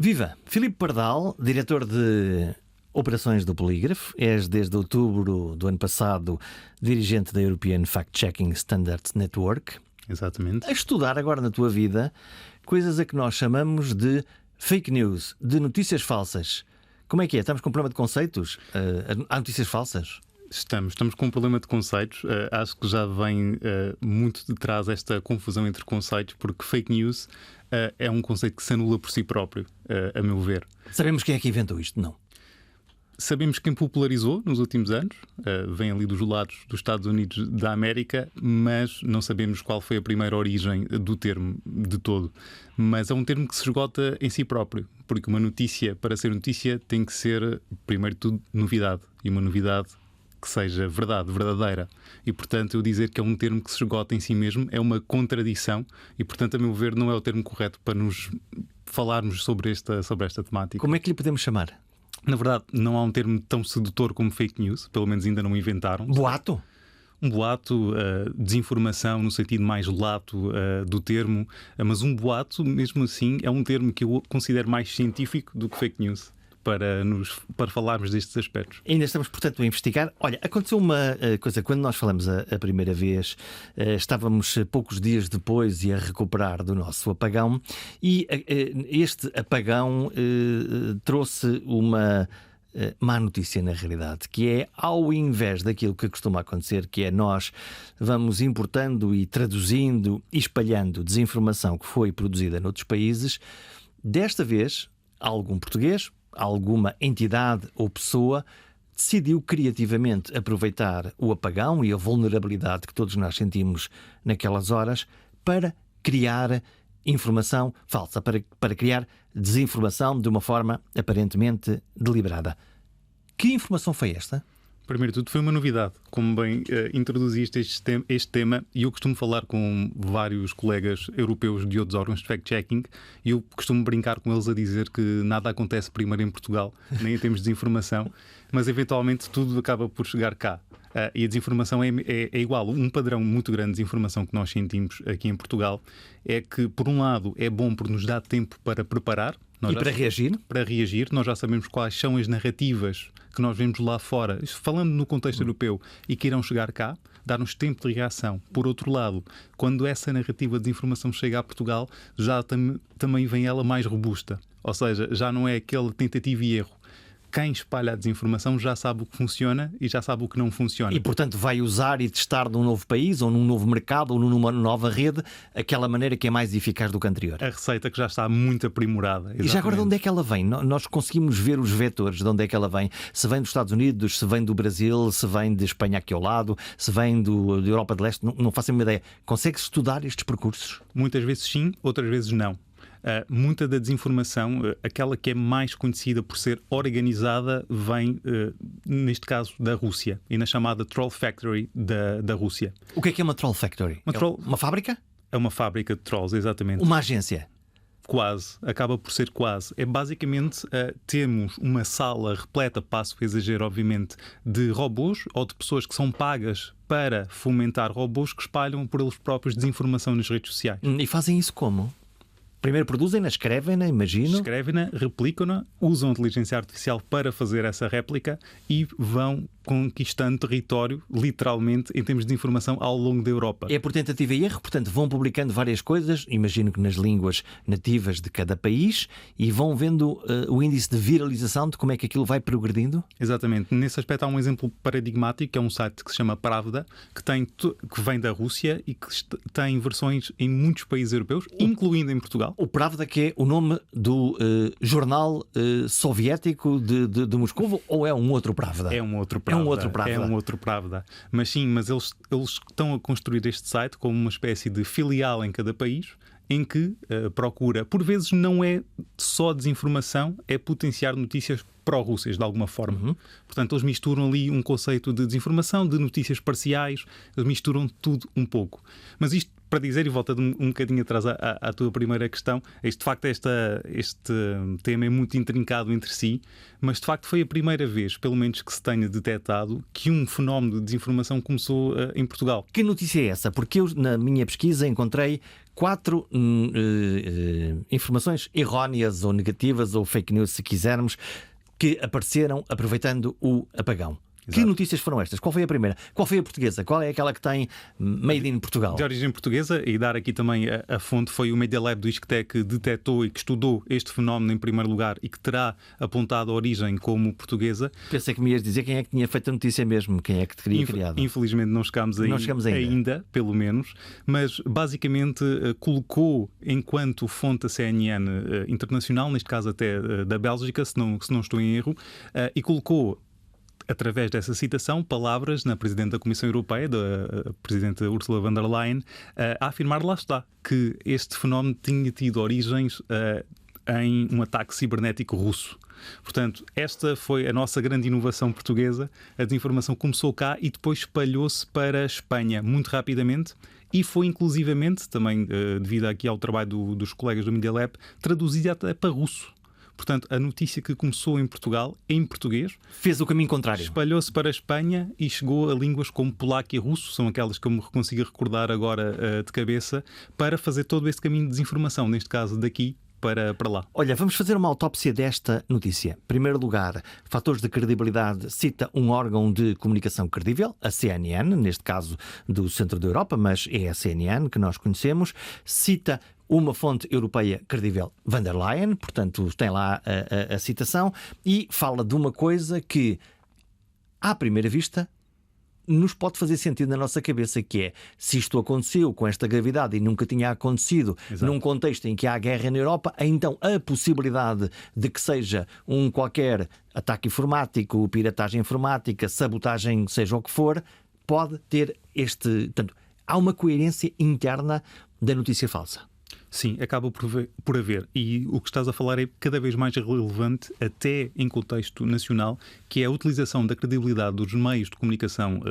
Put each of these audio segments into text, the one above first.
Viva! Filipe Pardal, diretor de operações do Polígrafo, és desde outubro do ano passado dirigente da European Fact-Checking Standards Network. Exatamente. A estudar agora na tua vida coisas a que nós chamamos de fake news, de notícias falsas. Como é que é? Estamos com um problema de conceitos? Há notícias falsas? Estamos com um problema de conceitos. Acho que já vem muito de trás esta confusão entre conceitos, porque fake news é um conceito que se anula por si próprio, a meu ver. Sabemos quem é que inventou isto? Não. Sabemos quem popularizou nos últimos anos, vem ali dos lados dos Estados Unidos da América, mas não sabemos qual foi a primeira origem do termo de todo. Mas é um termo que se esgota em si próprio, porque uma notícia, para ser notícia, tem que ser, primeiro de tudo, novidade. E uma novidade que seja verdade, verdadeira. E, portanto, eu dizer que é um termo que se esgota em si mesmo é uma contradição e, portanto, a meu ver, não é o termo correto para nos falarmos sobre esta temática. Como é que lhe podemos chamar? Na verdade, não há um termo tão sedutor como fake news, pelo menos ainda não o inventaram. Boato? Um boato, desinformação no sentido mais lato do termo, mas um boato, mesmo assim, é um termo que eu considero mais científico do que fake news. Para falarmos destes aspectos. Ainda estamos, portanto, a investigar. Olha, aconteceu uma coisa, quando nós falamos a primeira vez, estávamos poucos dias depois e a recuperar do nosso apagão, e este apagão trouxe uma má notícia na realidade, que é, ao invés daquilo que costuma acontecer, que é nós vamos importando e traduzindo e espalhando desinformação que foi produzida noutros países, desta vez algum português, alguma entidade ou pessoa decidiu criativamente aproveitar o apagão e a vulnerabilidade que todos nós sentimos naquelas horas para criar informação falsa, para criar desinformação de uma forma aparentemente deliberada. Que informação foi esta? Primeiro de tudo, foi uma novidade. Como bem introduziste este tema, e eu costumo falar com vários colegas europeus de outros órgãos de fact-checking, e eu costumo brincar com eles a dizer que nada acontece primeiro em Portugal, nem em termos de desinformação, mas eventualmente tudo acaba por chegar cá. E a desinformação é igual. Um padrão muito grande de desinformação que nós sentimos aqui em Portugal é que, por um lado, é bom por nos dar tempo para preparar. E para reagir? Para reagir, nós já sabemos quais são as narrativas que nós vemos lá fora, falando no contexto europeu, e que irão chegar cá, dar-nos tempo de reação. Por outro lado, quando essa narrativa de desinformação chega a Portugal, já também vem ela mais robusta. Ou seja, já não é aquele tentativa e erro. Quem espalha a desinformação já sabe o que funciona e já sabe o que não funciona. E, portanto, vai usar e testar num novo país, ou num novo mercado, ou numa nova rede, aquela maneira que é mais eficaz do que a anterior. A receita que já está muito aprimorada. Exatamente. E já agora, de onde é que ela vem? Nós conseguimos ver os vetores de onde é que ela vem. Se vem dos Estados Unidos, se vem do Brasil, se vem de Espanha aqui ao lado, se vem da Europa de Leste, não faço a minha ideia. Consegue-se estudar estes percursos? Muitas vezes sim, outras vezes não. Muita da desinformação, aquela que é mais conhecida por ser organizada, vem, neste caso, da Rússia e na chamada Troll Factory da Rússia. O que é uma Troll Factory? Uma fábrica? É uma fábrica de trolls, exatamente. Uma agência? Quase, acaba por ser quase. É basicamente, temos uma sala repleta, passo o exagero, obviamente, de robôs ou de pessoas que são pagas para fomentar robôs que espalham por eles próprios desinformação nas redes sociais. E fazem isso como? Primeiro produzem-na, escrevem-na, imagino. Escrevem-na, replicam-na, usam a inteligência artificial para fazer essa réplica e vão conquistando território, literalmente, em termos de informação ao longo da Europa. É por tentativa e erro, portanto, vão publicando várias coisas, imagino que nas línguas nativas de cada país, e vão vendo o índice de viralização de como é que aquilo vai progredindo? Exatamente. Nesse aspecto há um exemplo paradigmático, que é um site que se chama Pravda, que vem da Rússia e que tem versões em muitos países europeus, incluindo em Portugal. O Pravda, que é o nome do jornal soviético de Moscou, ou é um outro Pravda? É um outro Pravda. É um outro Pravda. É um outro Pravda. Mas sim, mas eles estão a construir este site como uma espécie de filial em cada país, em que procura, por vezes não é só desinformação, é potenciar notícias pró-russas de alguma forma. Portanto, eles misturam ali um conceito de desinformação, de notícias parciais, eles misturam tudo um pouco. Mas isto para dizer, e volta um bocadinho atrás à tua primeira questão, de facto este tema é muito intrincado entre si, mas de facto foi a primeira vez, pelo menos que se tenha detectado, que um fenómeno de desinformação começou em Portugal. Que notícia é essa? Porque eu, na minha pesquisa, encontrei 4 informações erróneas ou negativas, ou fake news, se quisermos, que apareceram aproveitando o apagão. Exato. Que notícias foram estas? Qual foi a primeira? Qual foi a portuguesa? Qual é aquela que tem Made in Portugal? De origem portuguesa, e dar aqui também a fonte, foi o Media Lab do ISCTE que detectou e que estudou este fenómeno em primeiro lugar e que terá apontado a origem como portuguesa. Pensei que me ias dizer quem é que tinha feito a notícia mesmo, quem é que te teria criado. Infelizmente não chegamos ainda, pelo menos, mas basicamente colocou enquanto fonte a CNN internacional, neste caso até da Bélgica, se não estou em erro, e colocou, através dessa citação, palavras na Presidente da Comissão Europeia, da Presidente Ursula von der Leyen, a afirmar, lá está, que este fenómeno tinha tido origens em um ataque cibernético russo. Portanto, esta foi a nossa grande inovação portuguesa. A desinformação começou cá e depois espalhou-se para a Espanha muito rapidamente e foi inclusivamente, também devido aqui ao trabalho dos colegas do Media Lab, traduzida até para russo. Portanto, a notícia que começou em Portugal, em português, fez o caminho contrário. Espalhou-se para a Espanha e chegou a línguas como polaco e russo, são aquelas que eu me consigo recordar agora de cabeça, para fazer todo esse caminho de desinformação, neste caso daqui para lá. Olha, vamos fazer uma autópsia desta notícia. Em primeiro lugar, fatores de credibilidade, cita um órgão de comunicação credível, a CNN, neste caso do centro da Europa, mas é a CNN que nós conhecemos. Cita uma fonte europeia credível, von der Leyen, portanto tem lá a citação, e fala de uma coisa que, à primeira vista, nos pode fazer sentido na nossa cabeça, que é, se isto aconteceu com esta gravidade e nunca tinha acontecido, exato, num contexto em que há guerra na Europa, então a possibilidade de que seja um qualquer ataque informático, piratagem informática, sabotagem, seja o que for, pode ter este... Portanto, há uma coerência interna da notícia falsa. Sim, acaba por haver. E o que estás a falar é cada vez mais relevante, até em contexto nacional, que é a utilização da credibilidade dos meios de comunicação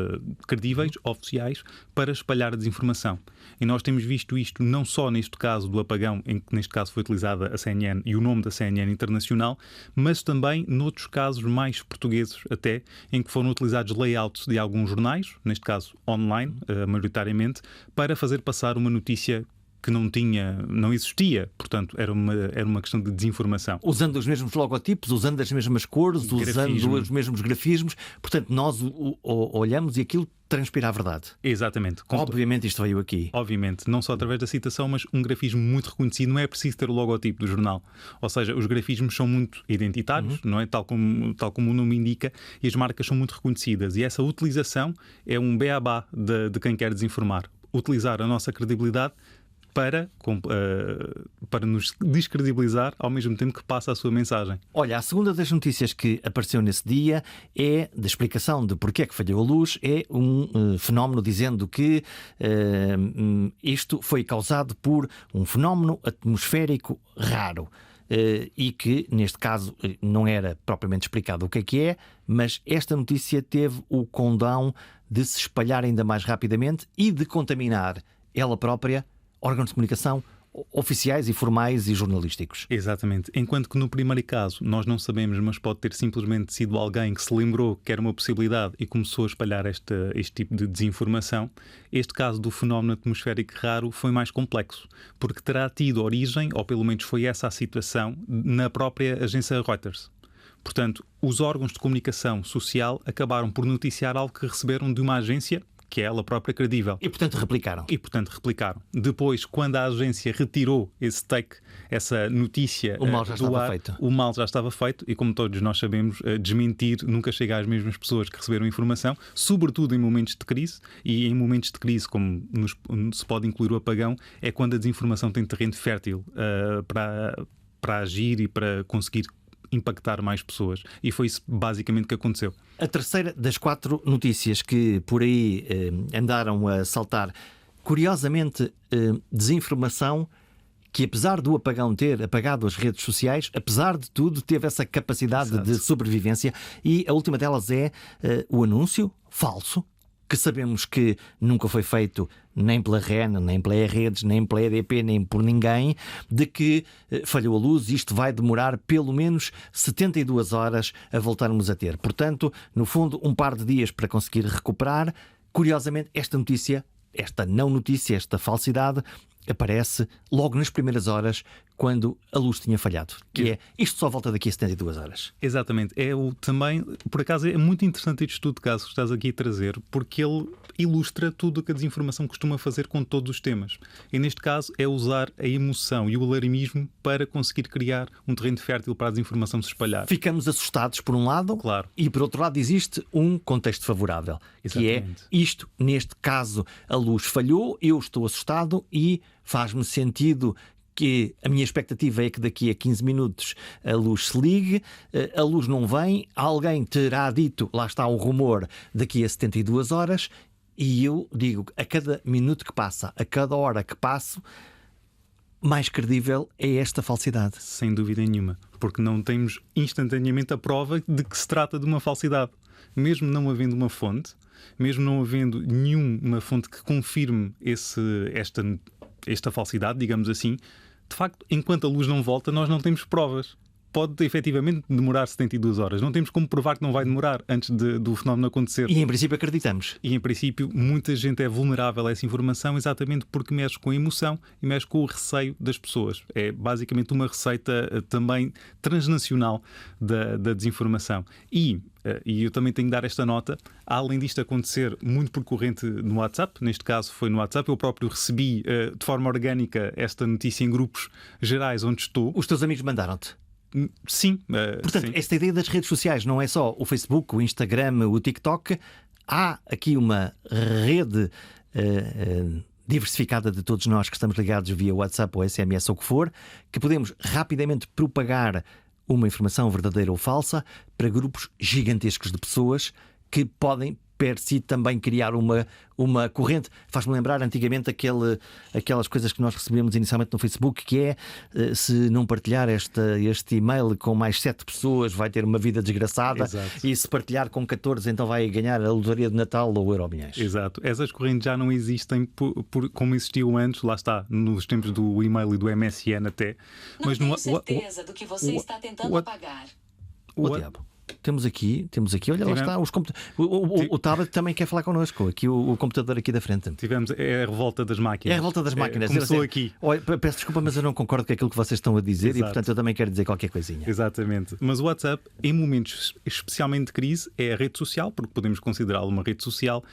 credíveis, oficiais, para espalhar a desinformação. E nós temos visto isto não só neste caso do apagão, em que neste caso foi utilizada a CNN e o nome da CNN internacional, mas também noutros casos mais portugueses até, em que foram utilizados layouts de alguns jornais, neste caso online, maioritariamente, para fazer passar uma notícia que não existia, portanto era uma questão de desinformação. Usando os mesmos logotipos, usando as mesmas cores, usando os mesmos grafismos, portanto nós olhamos e aquilo transpira a verdade. Exatamente. Obviamente isto veio aqui. Obviamente, não só através da citação, mas um grafismo muito reconhecido, não é preciso ter o logotipo do jornal. Ou seja, os grafismos são muito identitários, não é? Tal como o nome indica, e as marcas são muito reconhecidas. E essa utilização é um beabá de quem quer desinformar. Utilizar a nossa credibilidade para nos descredibilizar ao mesmo tempo que passa a sua mensagem. Olha, a segunda das notícias que apareceu nesse dia é da explicação de porque é que falhou a luz, é um fenómeno dizendo que isto foi causado por um fenómeno atmosférico raro. E que, neste caso, não era propriamente explicado o que é, mas esta notícia teve o condão de se espalhar ainda mais rapidamente e de contaminar ela própria órgãos de comunicação oficiais e formais e jornalísticos. Exatamente. Enquanto que no primeiro caso nós não sabemos, mas pode ter simplesmente sido alguém que se lembrou que era uma possibilidade e começou a espalhar este tipo de desinformação, este caso do fenómeno atmosférico raro foi mais complexo, porque terá tido origem, ou pelo menos foi essa a situação, na própria agência Reuters. Portanto, os órgãos de comunicação social acabaram por noticiar algo que receberam de uma agência que é ela própria credível. E, portanto, replicaram. Depois, quando a agência retirou esse take, essa notícia o mal já estava feito. O mal já estava feito e, como todos nós sabemos, desmentir nunca chega às mesmas pessoas que receberam informação, sobretudo em momentos de crise. E em momentos de crise, como se pode incluir o apagão, é quando a desinformação tem terreno fértil para agir e para conseguir impactar mais pessoas. E foi isso basicamente que aconteceu. A terceira das 4 notícias que por aí andaram a saltar, curiosamente, desinformação que, apesar do apagão ter apagado as redes sociais, apesar de tudo, teve essa capacidade de sobrevivência. E a última delas é o anúncio falso, que sabemos que nunca foi feito nem pela REN, nem pela E-Redes, nem pela EDP, nem por ninguém, de que falhou a luz e isto vai demorar pelo menos 72 horas a voltarmos a ter. Portanto, no fundo, um par de dias para conseguir recuperar. Curiosamente, esta notícia, esta não notícia, esta falsidade, aparece logo nas primeiras horas, quando a luz tinha falhado, que é isto só volta daqui a 72 horas. Exatamente. Também, por acaso, é muito interessante este estudo de caso que estás aqui a trazer, porque ele ilustra tudo o que a desinformação costuma fazer com todos os temas. E neste caso é usar a emoção e o alarmismo para conseguir criar um terreno fértil para a desinformação se espalhar. Ficamos assustados por um lado, Claro. e por outro lado existe um contexto favorável, Exatamente. que é isto, neste caso a luz falhou, eu estou assustado e faz-me sentido que a minha expectativa é que daqui a 15 minutos a luz se ligue, a luz não vem, alguém terá dito, lá está o rumor, daqui a 72 horas, e eu digo, a cada minuto que passa, a cada hora que passo, mais credível é esta falsidade. Sem dúvida nenhuma, porque não temos instantaneamente a prova de que se trata de uma falsidade. Mesmo não havendo uma fonte, mesmo não havendo nenhuma fonte que confirme esta falsidade, digamos assim, de facto, enquanto a luz não volta, nós não temos provas. Pode efetivamente demorar 72 horas. Não temos como provar que não vai demorar antes do fenómeno acontecer. E em princípio acreditamos. E em princípio, muita gente é vulnerável a essa informação exatamente porque mexe com a emoção e mexe com o receio das pessoas. É basicamente uma receita também transnacional da desinformação. E eu também tenho que dar esta nota, além disto acontecer muito por corrente no WhatsApp, neste caso foi no WhatsApp, eu próprio recebi de forma orgânica esta notícia em grupos gerais onde estou. Os teus amigos mandaram-te? Sim. Portanto, sim. esta ideia das redes sociais não é só o Facebook, o Instagram, o TikTok. Há aqui uma rede diversificada de todos nós que estamos ligados via WhatsApp ou SMS ou o que for, que podemos rapidamente propagar uma informação verdadeira ou falsa para grupos gigantescos de pessoas que podem per si também criar uma corrente. Faz-me lembrar antigamente aquelas coisas que nós recebemos inicialmente no Facebook, que é se não partilhar este e-mail com mais 7 pessoas vai ter uma vida desgraçada. Exato. E se partilhar com 14 então vai ganhar a lotaria de Natal ou o Euromilhões. Exato. Essas correntes já não existem como existiam antes, lá está, nos tempos do e-mail e do MSN até. Não tenho certeza do que você está tentando apagar. Diabo. Temos aqui, olha, lá está, os o tablet também quer falar connosco, aqui o computador aqui da frente. Tivemos a revolta das máquinas. É a revolta das máquinas. Começou aqui. Olha, peço desculpa, mas eu não concordo com aquilo que vocês estão a dizer. Exato. E portanto eu também quero dizer qualquer coisinha. Exatamente. Mas o WhatsApp, em momentos especialmente de crise, é a rede social, porque podemos considerá-la uma rede social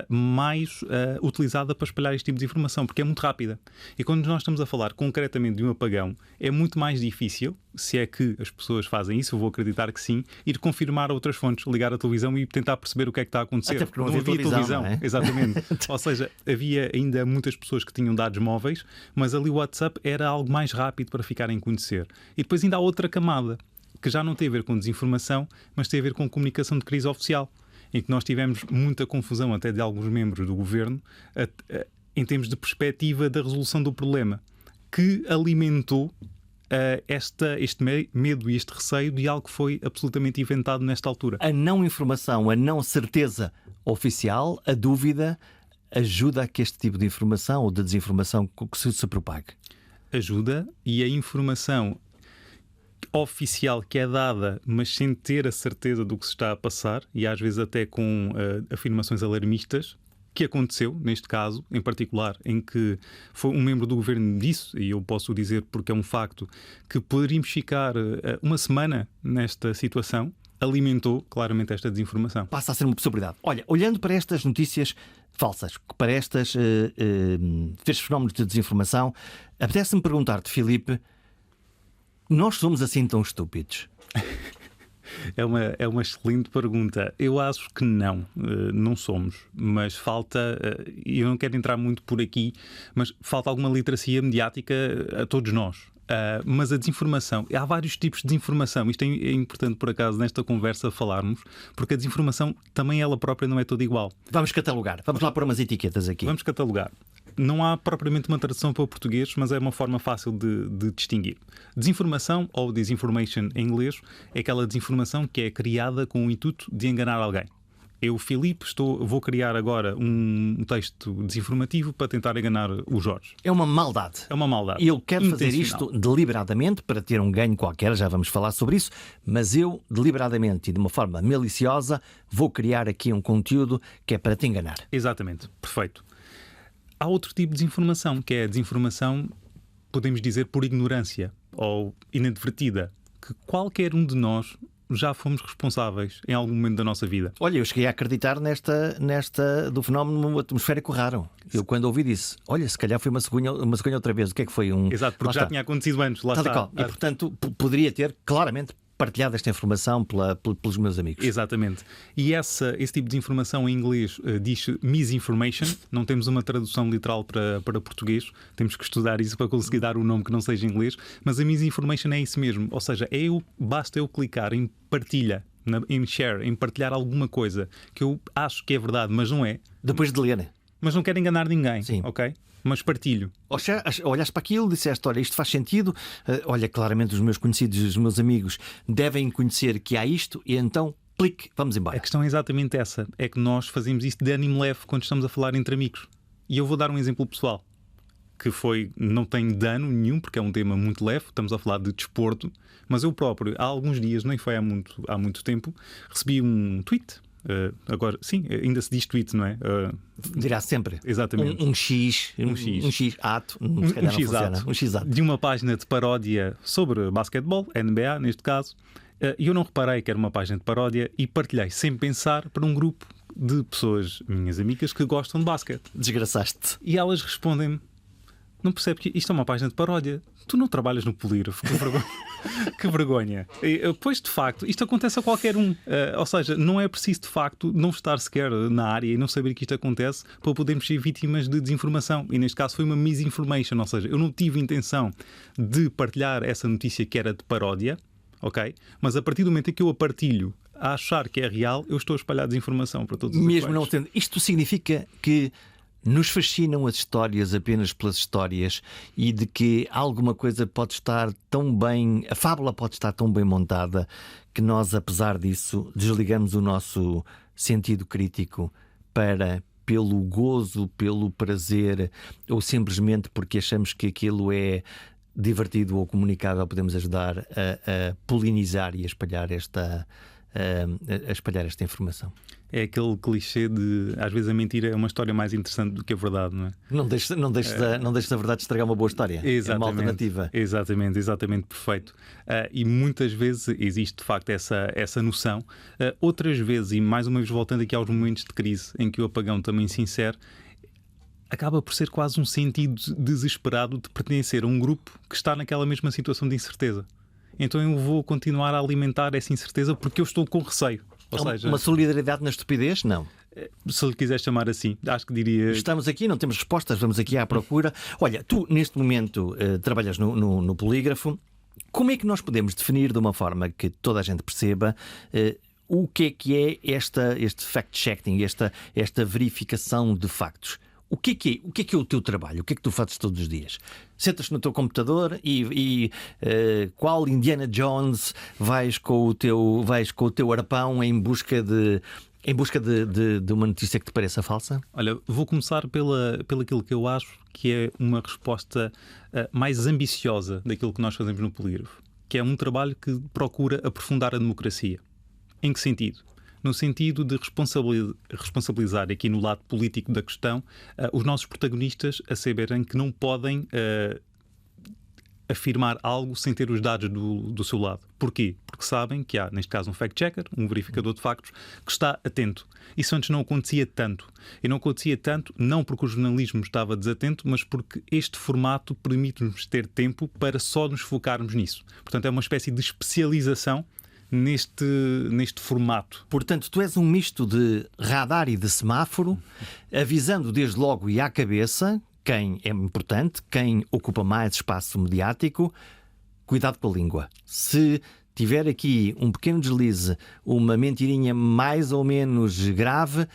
mais utilizada para espalhar este tipo de informação, porque é muito rápida. E quando nós estamos a falar concretamente de um apagão, é muito mais difícil, se é que as pessoas fazem isso, eu vou acreditar que sim, ir confirmar a outras fontes, ligar a televisão e tentar perceber o que é que está a acontecer. Até porque não havia televisão. Não é? Exatamente. Ou seja, havia ainda muitas pessoas que tinham dados móveis, mas ali o WhatsApp era algo mais rápido para ficarem a conhecer. E depois ainda há outra camada, que já não tem a ver com desinformação, mas tem a ver com comunicação de crise oficial, em que nós tivemos muita confusão até de alguns membros do governo em termos de perspectiva da resolução do problema, que alimentou este medo e este receio de algo que foi absolutamente inventado nesta altura. A não informação, a não certeza oficial, a dúvida, ajuda a que este tipo de informação ou de desinformação se propague. Ajuda, e a informação oficial que é dada, mas sem ter a certeza do que se está a passar, e às vezes até com afirmações alarmistas, que aconteceu, neste caso, em particular, em que foi um membro do governo disse, e eu posso dizer porque é um facto, que poderíamos ficar uma semana nesta situação, alimentou claramente esta desinformação. Passa a ser uma possibilidade. Olha, olhando para estas notícias falsas, para estes fenómenos de desinformação, apetece-me perguntar-te, Filipe, nós somos assim tão estúpidos? É uma excelente pergunta. Eu acho que não somos, mas falta, e eu não quero entrar muito por aqui, mas falta alguma literacia mediática a todos nós. Mas a desinformação, há vários tipos de desinformação. Isto é importante, por acaso, nesta conversa falarmos, porque a desinformação também ela própria não é toda igual. Vamos catalogar, vamos lá pôr umas etiquetas aqui. Vamos catalogar. Não há propriamente uma tradução para o português, mas é uma forma fácil de distinguir. Desinformação, ou disinformation em inglês, é aquela desinformação que é criada com o intuito de enganar alguém. Eu, Filipe, vou criar agora um texto desinformativo para tentar enganar o Jorge. É uma maldade. É uma maldade. Eu quero fazer isto deliberadamente para ter um ganho qualquer, já vamos falar sobre isso, mas eu, deliberadamente e de uma forma maliciosa, vou criar aqui um conteúdo que é para te enganar. Exatamente. Perfeito. há outro tipo de desinformação, que é a desinformação, podemos dizer, por ignorância ou inadvertida, que qualquer um de nós já fomos responsáveis em algum momento da nossa vida. Olha, eu cheguei a acreditar nesta do fenómeno atmosférico raro. Eu quando ouvi disse, olha, se calhar foi uma cegonha outra vez. O que é que foi? Exato, porque já tinha acontecido antes, lá está. E portanto poderia ter claramente partilhado esta informação pelos meus amigos. Exatamente. E esse tipo de informação em inglês diz misinformation. Não temos uma tradução literal para português. Temos que estudar isso para conseguir dar um nome que não seja em inglês. Mas a misinformation é isso mesmo. Ou seja, basta eu clicar em partilha, em share, em partilhar alguma coisa que eu acho que é verdade, mas não é. Depois de ler. Mas não quero enganar ninguém. Sim. Ok? Mas partilho. Olhaste para aquilo, disseste, olha, isto faz sentido, olha, claramente os meus conhecidos, os meus amigos devem conhecer que há isto, e então, clique, vamos embora. A questão é exatamente essa, é que nós fazemos isto de ânimo leve quando estamos a falar entre amigos. E eu vou dar um exemplo pessoal, que não tem dano nenhum, porque é um tema muito leve, estamos a falar de desporto, mas eu próprio, há alguns dias, nem foi há muito tempo, recebi um tweet. Agora, sim, ainda se diz tweet, não é? Dirá sempre. Exatamente. Um X ato. Um X ato. De uma página de paródia sobre basquetebol, NBA, neste caso. E eu não reparei que era uma página de paródia e partilhei, sem pensar, para um grupo de pessoas, minhas amigas, que gostam de basquete. Desgraçaste. E elas respondem-me: não percebe que isto é uma página de paródia? Tu não trabalhas no Polígrafo. Que vergonha. Que vergonha. Pois, de facto, isto acontece a qualquer um. Ou seja, não é preciso, de facto, não estar sequer na área e não saber que isto acontece para podermos ser vítimas de desinformação. E neste caso foi uma misinformation. Ou seja, eu não tive intenção de partilhar essa notícia que era de paródia, ok? Mas a partir do momento em que eu a partilho a achar que é real, eu estou a espalhar desinformação para todos os mesmo não tendo. Isto significa que nos fascinam as histórias apenas pelas histórias e de que alguma coisa pode estar tão bem, a fábula pode estar tão bem montada que nós, apesar disso, desligamos o nosso sentido crítico pelo gozo, pelo prazer ou simplesmente porque achamos que aquilo é divertido ou comunicável, podemos ajudar a polinizar e a espalhar esta informação. É aquele clichê de, às vezes, a mentira é uma história mais interessante do que a verdade, não é? Não deixes a verdade estragar uma boa história. Exatamente, é uma alternativa. Exatamente, perfeito. E muitas vezes existe, de facto, essa noção. Outras vezes, e mais uma vez voltando aqui aos momentos de crise em que o apagão também se insere, acaba por ser quase um sentido desesperado de pertencer a um grupo que está naquela mesma situação de incerteza. Então eu vou continuar a alimentar essa incerteza porque eu estou com receio. Ou seja, uma solidariedade na estupidez? Não. Se lhe quiser chamar assim, acho que diria... Estamos aqui, não temos respostas, vamos aqui à procura. Olha, tu neste momento trabalhas no Polígrafo. Como é que nós podemos definir de uma forma que toda a gente perceba o que é este fact-checking, esta verificação de factos? O que é o teu trabalho? O que é que tu fazes todos os dias? Sentas no teu computador e qual Indiana Jones vais com o teu arpão em busca de uma notícia que te pareça falsa? Olha, vou começar pelaquilo que eu acho que é uma resposta mais ambiciosa daquilo que nós fazemos no Polígrafo, que é um trabalho que procura aprofundar a democracia. Em que sentido? No sentido de responsabilizar aqui no lado político da questão os nossos protagonistas a saberem que não podem afirmar algo sem ter os dados do seu lado. Porquê? Porque sabem que há, neste caso, um fact-checker, um verificador de factos, que está atento. Isso antes não acontecia tanto. E não acontecia tanto não porque o jornalismo estava desatento, mas porque este formato permite-nos ter tempo para só nos focarmos nisso. Portanto, é uma espécie de especialização neste formato. Portanto, tu és um misto de radar e de semáforo, avisando desde logo e à cabeça quem é importante, quem ocupa mais espaço mediático. Cuidado com a língua. Se tiver aqui um pequeno deslize, uma mentirinha mais ou menos grave,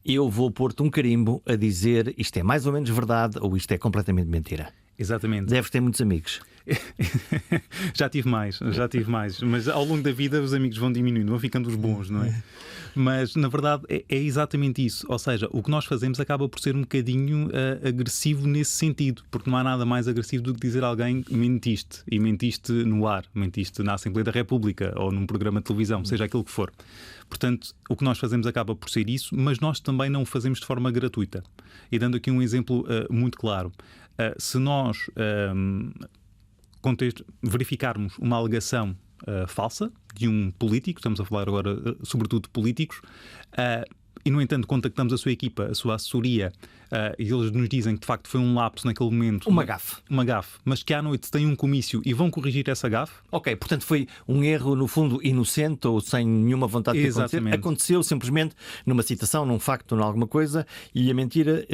eu vou pôr-te um carimbo a dizer isto é mais ou menos verdade ou isto é completamente mentira. Exatamente. Deves ter muitos amigos. Já tive mais, mas ao longo da vida os amigos vão diminuindo, vão ficando os bons, não é? Mas na verdade é exatamente isso, ou seja, o que nós fazemos acaba por ser um bocadinho agressivo nesse sentido, porque não há nada mais agressivo do que dizer a alguém mentiste, e mentiste no ar, mentiste na Assembleia da República ou num programa de televisão, seja aquilo que for. Portanto, o que nós fazemos acaba por ser isso, mas nós também não o fazemos de forma gratuita. E dando aqui um exemplo muito claro, se nós verificarmos uma alegação falsa de um político, estamos a falar agora sobretudo de políticos, e no entanto contactamos a sua equipa, a sua assessoria, e eles nos dizem que de facto foi um lapso naquele momento. Uma gafe. Uma gafe, mas que à noite têm um comício e vão corrigir essa gafe. Ok, portanto foi um erro no fundo inocente ou sem nenhuma vontade de acontecer. Aconteceu simplesmente numa citação, num facto, em alguma coisa, e a mentira,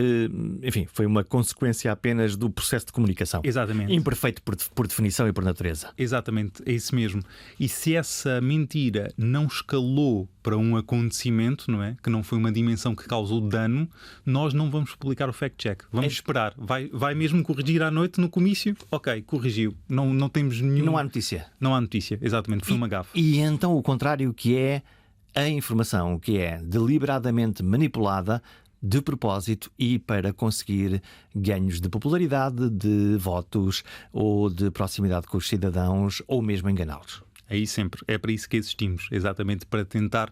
enfim, foi uma consequência apenas do processo de comunicação. Exatamente. Imperfeito por definição e por natureza. Exatamente, é isso mesmo. E se essa mentira não escalou para um acontecimento, não é? Que não foi uma dimensão que causou dano, nós não vamos publicar o fact-check. Vamos esperar. Vai mesmo corrigir à noite no comício? Ok, corrigiu. Não temos nenhum... Não há notícia. Não há notícia, exatamente. Foi uma gafe. E então o contrário, que é a informação que é deliberadamente manipulada de propósito e para conseguir ganhos de popularidade, de votos ou de proximidade com os cidadãos ou mesmo enganá-los. Aí sempre, é para isso que existimos, exatamente para tentar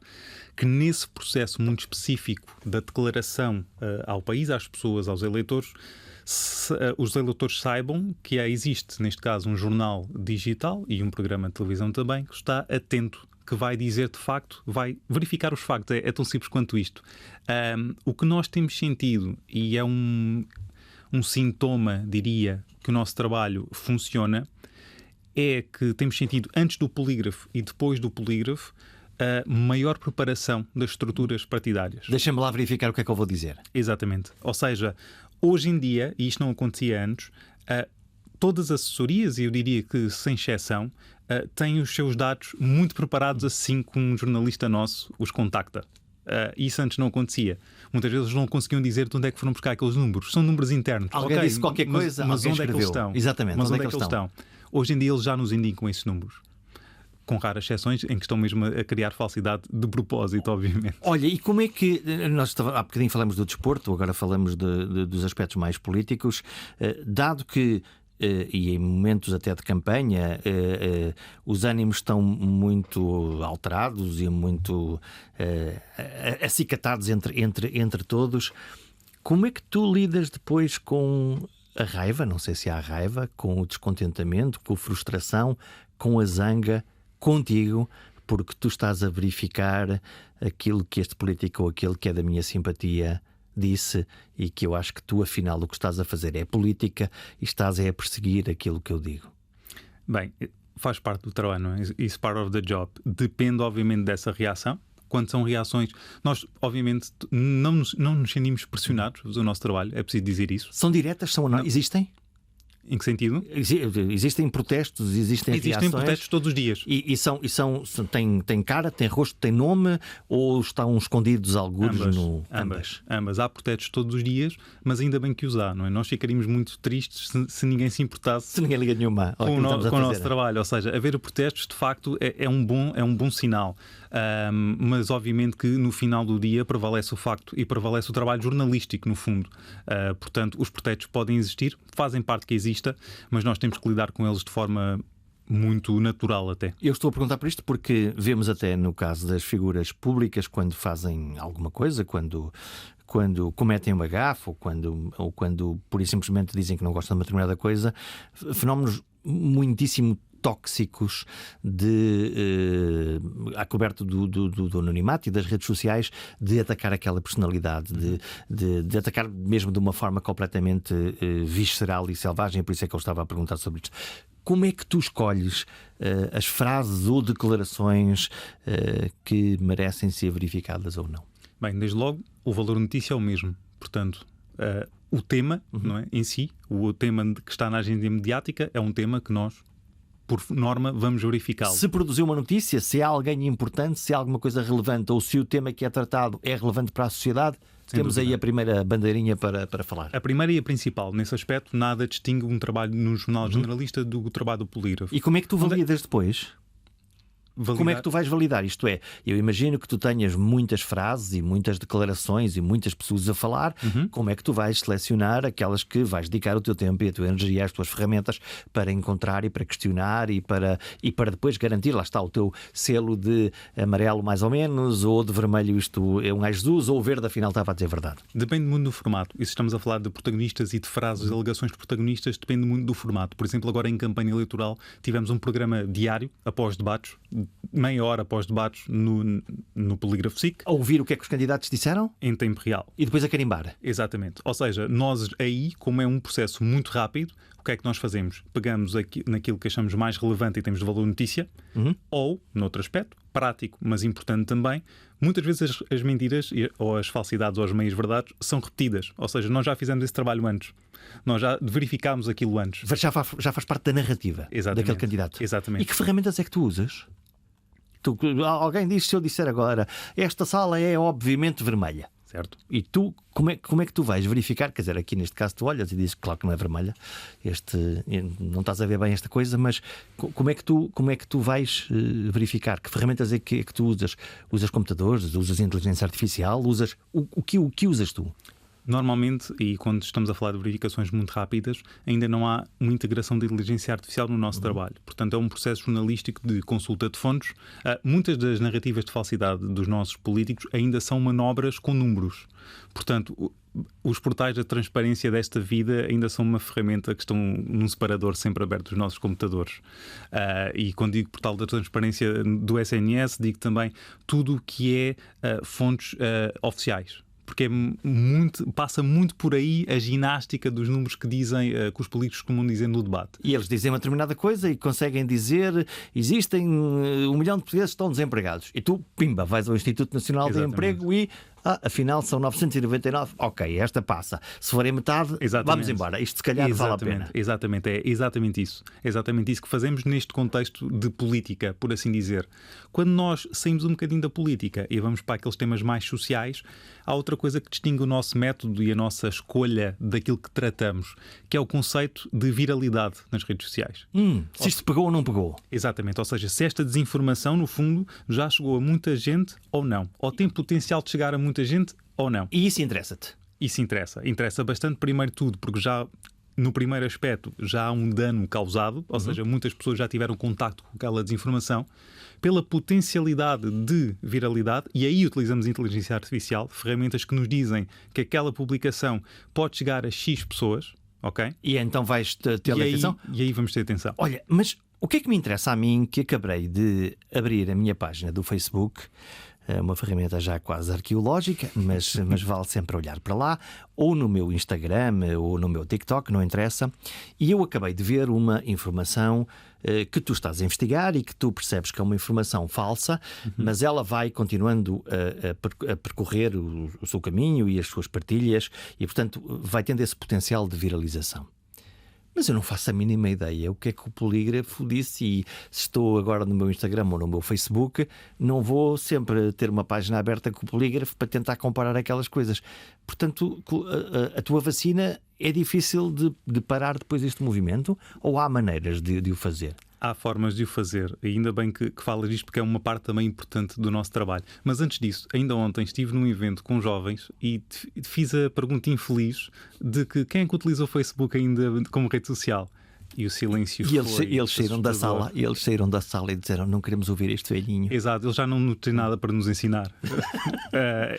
que nesse processo muito específico da declaração ao país, às pessoas, aos eleitores, os eleitores saibam que existe, neste caso, um jornal digital e um programa de televisão também que está atento, que vai dizer de facto, vai verificar os factos. É tão simples quanto isto. O que nós temos sentido, e é um sintoma, diria, que o nosso trabalho funciona, é que temos sentido antes do polígrafo e depois do polígrafo a maior preparação das estruturas partidárias. Deixa-me lá verificar o que é que eu vou dizer. Exatamente. Ou seja, hoje em dia, e isto não acontecia antes, todas as assessorias, e eu diria que sem exceção, têm os seus dados muito preparados assim que um jornalista nosso os contacta. Isso antes não acontecia. Muitas vezes não conseguiam dizer de onde é que foram buscar aqueles números. São números internos. Alguém disse qualquer coisa, mas onde é que eles estão? Exatamente, mas onde é que eles estão? Hoje em dia eles já nos indicam esses números. Com raras exceções em que estão mesmo a criar falsidade de propósito, obviamente. Olha, e como é que... há bocadinho falamos do desporto, agora falamos dos aspectos mais políticos. Dado que, e em momentos até de campanha, os ânimos estão muito alterados e muito acicatados entre todos, como é que tu lidas depois com a raiva, não sei se há raiva, com o descontentamento, com a frustração, com a zanga contigo, porque tu estás a verificar aquilo que este político ou aquele que é da minha simpatia disse e que eu acho que tu, afinal, o que estás a fazer é política e estás a perseguir aquilo que eu digo? Bem, faz parte do trabalho, não é? It's part of the job. Depende, obviamente, dessa reação. Quando são reações, nós, obviamente, não nos sentimos pressionados do nosso trabalho, é preciso dizer isso. São diretas? Existem? Em que sentido? Existem protestos, existem reações? Existem protestos todos os dias. Têm cara, têm rosto, têm nome, ou estão escondidos alguns Ambas. Há protestos todos os dias, mas ainda bem que os há, não é? Nós ficaríamos muito tristes se ninguém se importasse. Se ninguém liga nenhuma com o nosso trabalho. Ou seja, haver protestos, de facto, é um bom sinal. Mas obviamente que no final do dia prevalece o facto e prevalece o trabalho jornalístico, no fundo. Portanto, os protestos podem existir, fazem parte que exista, mas nós temos que lidar com eles de forma muito natural até. Eu estou a perguntar por isto porque vemos até no caso das figuras públicas, quando fazem alguma coisa, quando cometem uma gafe ou quando pura e simplesmente dizem que não gostam de uma determinada coisa, fenómenos muitíssimo tóxicos a coberto do anonimato e das redes sociais, de atacar aquela personalidade, de atacar mesmo de uma forma completamente visceral e selvagem. Por isso é que eu estava a perguntar sobre isto. Como é que tu escolhes as frases ou declarações que merecem ser verificadas ou não? Bem, desde logo, o valor notícia é o mesmo. Portanto, o tema, não é, em si, o tema que está na agenda mediática é um tema que nós por norma, vamos verificá-lo. Se produziu uma notícia, se há alguém importante, se há alguma coisa relevante ou se o tema que é tratado é relevante para a sociedade, temos dúvida. aí a primeira bandeirinha para falar. A primeira e a principal, nesse aspecto, nada distingue um trabalho no jornal generalista do trabalho do polígrafo. E como é que tu validas depois? Validar... Como é que tu vais validar? Isto é, eu imagino que tu tenhas muitas frases e muitas declarações e muitas pessoas a falar. Como é que tu vais selecionar aquelas que vais dedicar o teu tempo e a tua energia, as tuas ferramentas para encontrar e para questionar e para depois garantir, lá está, o teu selo de amarelo mais ou menos, ou de vermelho isto é um ai Jesus, ou o verde afinal estava a dizer verdade? Depende muito do formato. E se estamos a falar de protagonistas e de frases, de alegações de protagonistas, depende muito do formato. Por exemplo, agora em campanha eleitoral tivemos um programa diário após debates, meia hora após debates no Polígrafo SIC. A ouvir o que é que os candidatos disseram em tempo real. E depois a carimbar. Exatamente. Ou seja, nós aí, como é um processo muito rápido, o que é que nós fazemos? Pegamos aqui, naquilo que achamos mais relevante em termos de valor notícia, ou, noutro aspecto, prático, mas importante também, muitas vezes as mentiras ou as falsidades ou as meias-verdades são repetidas. Ou seja, nós já fizemos esse trabalho antes. Nós já verificámos aquilo antes. Já faz parte da narrativa daquele candidato. Exatamente. E que ferramentas é que tu usas? Alguém diz, se eu disser agora, esta sala é obviamente vermelha. Certo. E tu, como é que tu vais verificar? Quer dizer, aqui neste caso tu olhas e dizes, claro que não é vermelha, não estás a ver bem esta coisa, mas como é que tu vais verificar? Que ferramentas é que tu usas? Usas computadores? Usas inteligência artificial? Usas o que usas tu? Normalmente, e quando estamos a falar de verificações muito rápidas, ainda não há uma integração de inteligência artificial no nosso trabalho. Portanto, é um processo jornalístico de consulta de fontes. Muitas das narrativas de falsidade dos nossos políticos ainda são manobras com números. Portanto, os portais da transparência desta vida ainda são uma ferramenta que estão num separador sempre aberto dos nossos computadores. E quando digo portal da transparência do SNS, digo também tudo o que é fontes oficiais. Porque passa muito por aí a ginástica dos números que dizem, que os políticos costumam dizer no debate. E eles dizem uma determinada coisa e conseguem dizer existem 1 milhão de portugueses que estão desempregados. E tu, pimba, vais ao Instituto Nacional de Emprego e afinal são 999. Ok, esta passa. Se for em metade, vamos embora. Isto se calhar vale a pena. Exatamente, é exatamente isso. É exatamente isso que fazemos neste contexto de política, por assim dizer. Quando nós saímos um bocadinho da política e vamos para aqueles temas mais sociais, há outra coisa que distingue o nosso método e a nossa escolha daquilo que tratamos, que é o conceito de viralidade nas redes sociais. Se isto pegou ou não pegou. Exatamente, ou seja, se esta desinformação, no fundo, já chegou a muita gente ou não. Ou tem potencial de chegar a muita gente ou não. E isso interessa-te? Isso interessa. Interessa bastante, primeiro tudo, porque já no primeiro aspecto já há um dano causado, ou seja, muitas pessoas já tiveram contacto com aquela desinformação, pela potencialidade de viralidade, e aí utilizamos inteligência artificial, ferramentas que nos dizem que aquela publicação pode chegar a X pessoas, ok? E então vais ter atenção? E aí vamos ter atenção. Olha, mas o que é que me interessa a mim, que acabei de abrir a minha página do Facebook, uma ferramenta já quase arqueológica, mas vale sempre olhar para lá, ou no meu Instagram, ou no meu TikTok, não interessa, e eu acabei de ver uma informação que tu estás a investigar e que tu percebes que é uma informação falsa, mas ela vai continuando a percorrer o seu caminho e as suas partilhas, e portanto vai tendo esse potencial de viralização. Mas eu não faço a mínima ideia o que é que o polígrafo disse, e se estou agora no meu Instagram ou no meu Facebook, não vou sempre ter uma página aberta com o polígrafo para tentar comparar aquelas coisas. Portanto, a tua vacina é difícil de parar depois deste movimento, ou há maneiras de o fazer? Há formas de o fazer, e ainda bem que falas disto, porque é uma parte também importante do nosso trabalho. Mas antes disso, ainda ontem estive num evento com jovens e fiz a pergunta infeliz de que quem é que utiliza o Facebook ainda como rede social? E o silêncio foi... E eles saíram da sala, e disseram, não queremos ouvir este velhinho. Exato, eles já não têm nada para nos ensinar.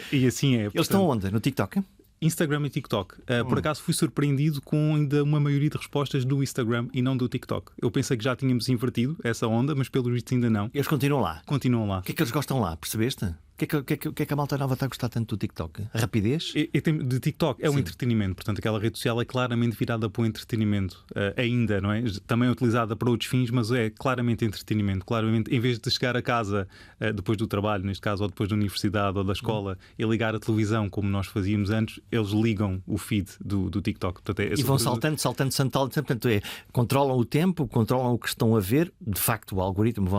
E assim é. Eles estão onde? No TikTok? Instagram e TikTok. Por acaso fui surpreendido com ainda uma maioria de respostas do Instagram e não do TikTok. Eu pensei que já tínhamos invertido essa onda, mas pelo visto ainda não. Eles continuam lá? Continuam lá. O que é que eles gostam lá? Percebeste? O que é que a malta nova está a gostar tanto do TikTok? A rapidez? De TikTok é um entretenimento, portanto aquela rede social é claramente virada para o entretenimento ainda, não é? Também é utilizada para outros fins, mas é claramente entretenimento. Claramente, em vez de chegar a casa depois do trabalho, neste caso, ou depois da universidade ou da escola, e ligar a televisão como nós fazíamos antes, eles ligam o feed do TikTok. Portanto, E vão saltando, portanto, controlam o tempo, controlam o que estão a ver. De facto, o algoritmo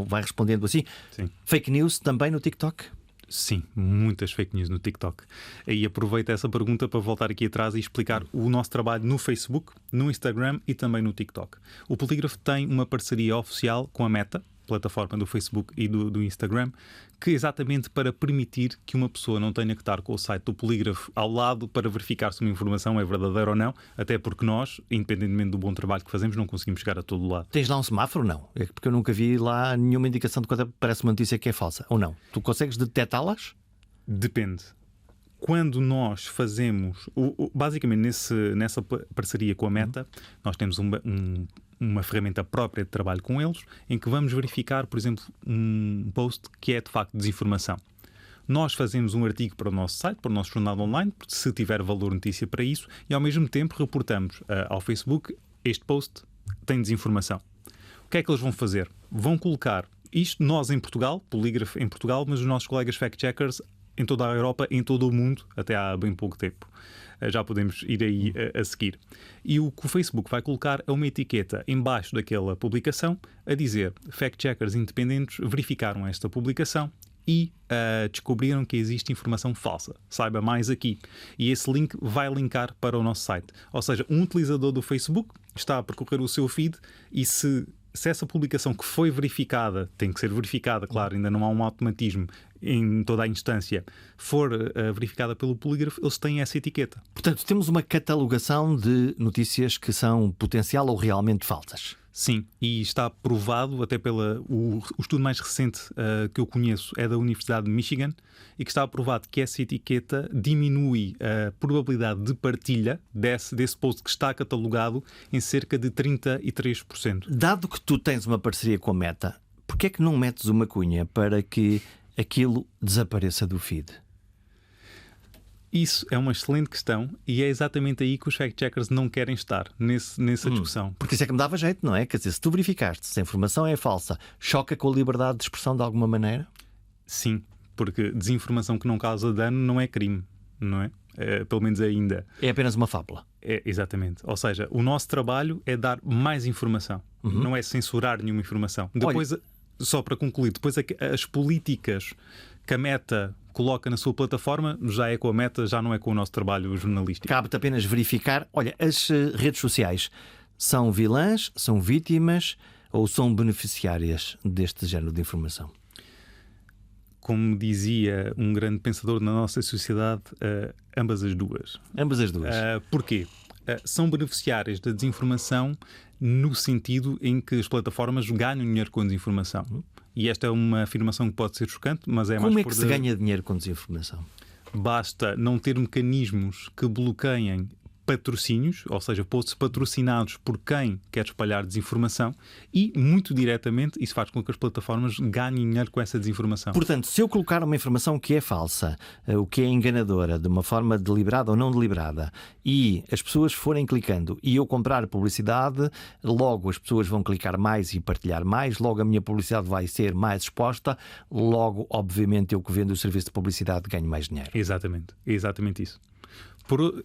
vai respondendo assim. Sim. Fake news também no TikTok? Sim, muitas fake news no TikTok. E aproveito essa pergunta para voltar aqui atrás e explicar o nosso trabalho no Facebook, no Instagram e também no TikTok. O Polígrafo tem uma parceria oficial com a Meta, plataforma do Facebook e do Instagram, que é exatamente para permitir que uma pessoa não tenha que estar com o site do Polígrafo ao lado para verificar se uma informação é verdadeira ou não, até porque nós, independentemente do bom trabalho que fazemos, não conseguimos chegar a todo lado. Tens lá um semáforo? Não. É porque eu nunca vi lá nenhuma indicação de quando parece uma notícia que é falsa. Ou não? Tu consegues detectá-las? Depende. Quando nós fazemos, basicamente nessa parceria com a Meta, nós temos uma ferramenta própria de trabalho com eles, em que vamos verificar, por exemplo, um post que é de facto desinformação. Nós fazemos um artigo para o nosso site, para o nosso jornal online, se tiver valor notícia para isso, e ao mesmo tempo reportamos ao Facebook: este post tem desinformação. O que é que eles vão fazer? Vão colocar isto, nós em Portugal, Polígrafo em Portugal, mas os nossos colegas fact-checkers em toda a Europa, em todo o mundo, até há bem pouco tempo. Já podemos ir aí a seguir. E o que o Facebook vai colocar é uma etiqueta embaixo daquela publicação a dizer: fact-checkers independentes verificaram esta publicação e descobriram que existe informação falsa. Saiba mais aqui. E esse link vai linkar para o nosso site. Ou seja, um utilizador do Facebook está a percorrer o seu feed e se essa publicação que foi verificada, tem que ser verificada, claro, ainda não há um automatismo em toda a instância, for verificada pelo Polígrafo, eles têm essa etiqueta. Portanto, temos uma catalogação de notícias que são potencial ou realmente falsas. Sim, e está provado, até o estudo mais recente que eu conheço é da Universidade de Michigan, e que está provado que essa etiqueta diminui a probabilidade de partilha desse post que está catalogado em cerca de 33%. Dado que tu tens uma parceria com a Meta, porquê é que não metes uma cunha para que aquilo desapareça do feed? Isso é uma excelente questão e é exatamente aí que os fact-checkers não querem estar, nessa discussão. Porque isso é que me dava jeito, não é? Quer dizer, se tu verificaste se a informação é falsa, choca com a liberdade de expressão de alguma maneira? Sim, porque desinformação que não causa dano não é crime, não é? Pelo menos ainda. É apenas uma fábula. Exatamente. Ou seja, o nosso trabalho é dar mais informação, não é censurar nenhuma informação. Depois, só para concluir, depois as políticas que a Meta coloca na sua plataforma já é com a Meta, já não é com o nosso trabalho jornalístico. Cabe-te apenas verificar. Olha, as redes sociais são vilãs, são vítimas ou são beneficiárias deste género de informação? Como dizia um grande pensador na nossa sociedade, ambas as duas. Ambas as duas. Porquê? São beneficiárias da desinformação no sentido em que as plataformas ganham dinheiro com a desinformação. E esta é uma afirmação que pode ser chocante, mas é Como mais é que se ganha dinheiro com desinformação? Basta não ter mecanismos que bloqueiem patrocínios, ou seja, posts patrocinados por quem quer espalhar desinformação, e muito diretamente isso faz com que as plataformas ganhem dinheiro com essa desinformação. Portanto, se eu colocar uma informação que é falsa, o que é enganadora, de uma forma deliberada ou não deliberada, e as pessoas forem clicando e eu comprar publicidade, logo as pessoas vão clicar mais e partilhar mais, logo a minha publicidade vai ser mais exposta, logo, obviamente, eu que vendo o serviço de publicidade ganho mais dinheiro. Exatamente, é exatamente isso.